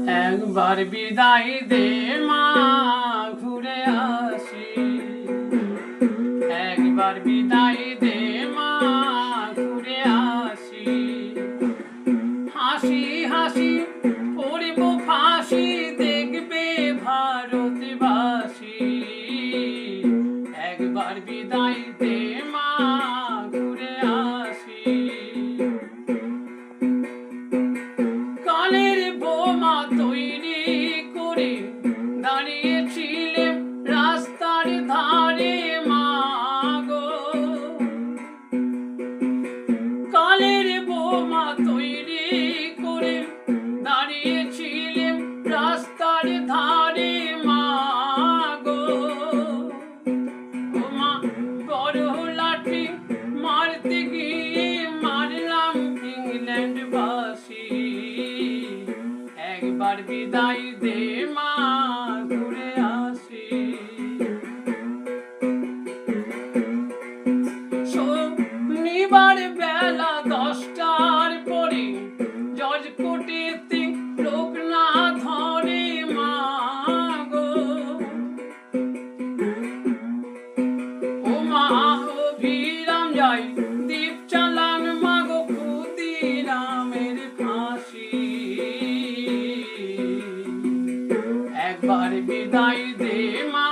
একবার বিদায় দে মা, ঘুরে আসি। একবার বিদায় দে মা, ঘুরে আসি। হাসি হাসি পড়ব ফাঁসি, দেখবে ভারতবাসী। একবার বিদায় দে মা, ঘুরে আসি। কালের বোমা তৈরি করে দাঁড়িয়েছিলেন রাস্তার ধারে মা গো। কালের বোমা তৈরি করে দাঁড়িয়েছিলেন রাস্তার ধারে মা গো। ও মা, বড় লাঠি মারতে গিয়ে মারলাম ইংল্যান্ডবাসী। একবার বিদায় দে মা, ঘুরে আসি। শনিবার বেলা 10টার পরে জজ কোর্টেতে লোক না ধরে মা গো। ও মা, অভিরাম যায় দ্বীপ চালান মা গো, ক্ষুদিরামের ফাঁসি। একবার বিদায় দে মা,